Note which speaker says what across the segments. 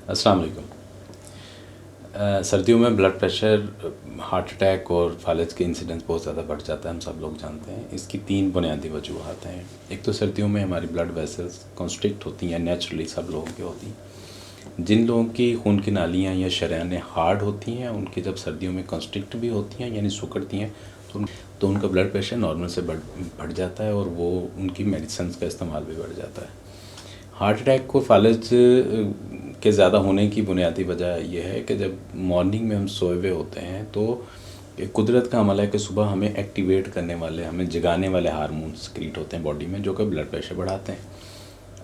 Speaker 1: अस्सलाम वालेकुम। सर्दियों में ब्लड प्रेशर, हार्ट अटैक और फालिज के इंसिडेंस बहुत ज़्यादा बढ़ जाता है, हम सब लोग जानते हैं। इसकी 3 बुनियादी वजूहात हैं। एक तो सर्दियों में हमारी ब्लड वेसल्स कॉन्स्ट्रिक्ट होती हैं, नेचुरली सब लोगों की होती हैं। जिन लोगों की खून की नालियाँ या शरेयानें हार्ड होती हैं, उनकी जब सर्दियों में कॉन्स्ट्रिक्ट भी होती हैं यानी सिकुड़ती हैं, तो उनका ब्लड प्रेशर नॉर्मल से बढ़ जाता है और वो उनकी मेडिसिन का इस्तेमाल भी बढ़ जाता है। हार्ट अटैक को फालिज के ज़्यादा होने की बुनियादी वजह यह है कि जब मॉर्निंग में हम सोए हुए होते हैं तो कुदरत का अमल है कि सुबह हमें एक्टिवेट करने वाले, हमें जगाने वाले हार्मोन सक्रीट होते हैं बॉडी में, जो कि ब्लड प्रेशर बढ़ाते हैं।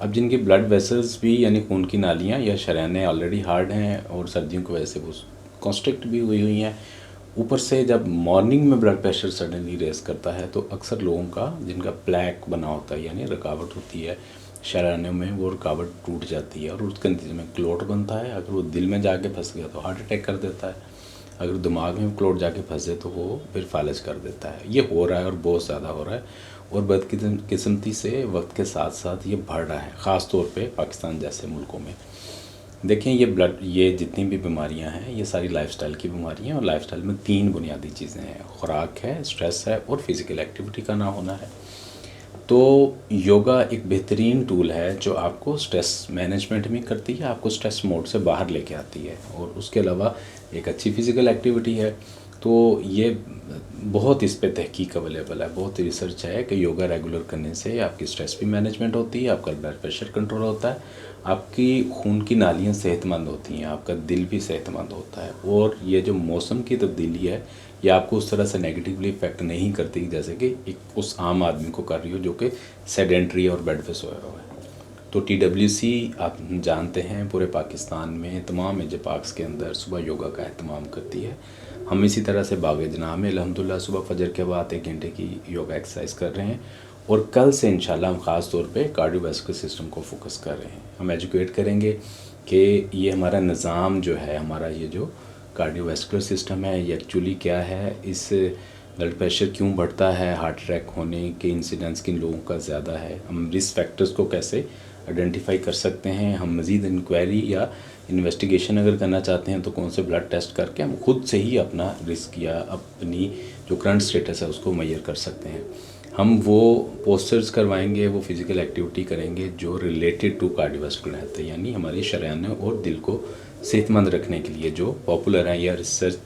Speaker 1: अब जिनकी ब्लड वेसल्स भी यानी खून की नालियाँ या शरेयानें ऑलरेडी हार्ड हैं और सर्दियों की वजह से वो कॉन्स्ट्रिक्ट भी हुई हैं, ऊपर से जब मॉर्निंग में ब्लड प्रेशर सडनली रेस करता है तो अक्सर लोगों का, जिनका प्लैक बना होता है यानी रुकावट होती है शरेयानों में, वो रुकावट टूट जाती है और उसके नतीजे में क्लोट बनता है। अगर वो दिल में जाके फंस गया तो हार्ट अटैक कर देता है, अगर दिमाग में क्लोट जाके फंसे तो वो फिर फालिज कर देता है। ये हो रहा है और बहुत ज़्यादा हो रहा है और बदकिस्मती से वक्त के साथ साथ ये बढ़ रहा है, ख़ास तौर पे पाकिस्तान जैसे मुल्कों में। देखें, ये जितनी भी बीमारियां हैं ये सारी लाइफस्टाइल की बीमारियां हैं और लाइफस्टाइल में 3 बुनियादी चीज़ें हैं, खुराक है, स्ट्रेस है और फिज़िकल एक्टिविटी का ना होना है। तो योगा एक बेहतरीन टूल है जो आपको स्ट्रेस मैनेजमेंट भी करती है, आपको स्ट्रेस मोड से बाहर लेके आती है और उसके अलावा एक अच्छी फ़िज़िकल एक्टिविटी है। तो ये बहुत इस पे तहकीक अवेलेबल है, बहुत रिसर्च है कि योगा रेगुलर करने से आपकी स्ट्रेस भी मैनेजमेंट होती है, आपका ब्लड प्रेशर कंट्रोल होता है, आपकी खून की नालियाँ सेहतमंद होती हैं, आपका दिल भी सेहतमंद होता है और ये जो मौसम की तब्दीली है ये आपको उस तरह से नेगेटिवली इफ़ेक्ट नहीं करती जैसे कि एक उस आम आदमी को कर रही हो जो कि सेडेंट्री और बेड पे सोया हुआ है। तो TWC आप जानते हैं पूरे पाकिस्तान में तमाम एज पार्क्स के अंदर सुबह योगा का एहतमाम करती है। हम इसी तरह से बाग़ जनाब में अल्हम्दुलिल्लाह सुबह फजर के बाद 1 घंटे की योगा एक्सरसाइज कर रहे हैं और कल से इंशाल्लाह हम ख़ास तौर पे कार्डियोवैस्कुलर सिस्टम को फोकस कर रहे हैं। हम एजुकेट करेंगे कि ये हमारा निज़ाम जो है, हमारा ये जो कार्डियोवैस्कुलर सिस्टम है ये एक्चुअली क्या है, इस ब्लड प्रेशर क्यों बढ़ता है, हार्ट अटैक होने के इंसिडेंस किन लोगों का ज़्यादा है, हम रिस्क फैक्टर्स को कैसे आइडेंटिफाई कर सकते हैं, हम मज़ीद इंक्वायरी या इन्वेस्टिगेशन अगर करना चाहते हैं तो कौन से ब्लड टेस्ट करके हम खुद से ही अपना रिस्क या अपनी जो करंट स्टेटस है उसको मेजर कर सकते हैं। हम वो पोस्टर्स करवाएंगे, वो फिज़िकल एक्टिविटी करेंगे जो रिलेटेड टू कार्डियोवैस्कुलर हेल्थ है, यानी हमारी शरेयानें और दिल को सेहतमंद रखने के लिए जो पॉपुलर हैं या रिसर्च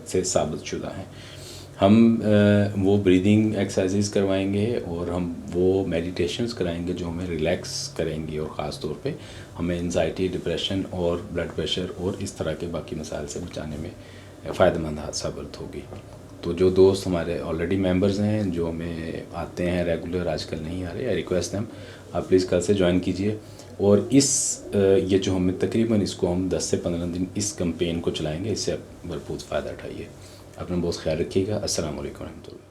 Speaker 1: से साबित शुदा हैं। हम वो ब्रीदिंग एक्सरसाइजेस करवाएंगे और हम वो मेडिटेशंस कराएंगे जो हमें रिलैक्स करेंगी और ख़ास तौर पे हमें एंजाइटी, डिप्रेशन और ब्लड प्रेशर और इस तरह के बाकी मसाइल से बचाने में फ़ायदेमंद साबित होगी। तो जो दोस्त हमारे ऑलरेडी मेंबर्स हैं जो हमें आते हैं रेगुलर, आजकल नहीं आ रहे, आई रिक्वेस्ट हैं आप प्लीज़ कल से ज्वाइन कीजिए और ये जो हमें तकरीबन इसको हम 10 से 15 दिन इस कैंपेन को चलाएंगे, इससे आप भरपूर फ़ायदा उठाइए। अपना बहुत ख्याल रखिएगा। अस्सलाम वालेकुम रहमतुल्लाह।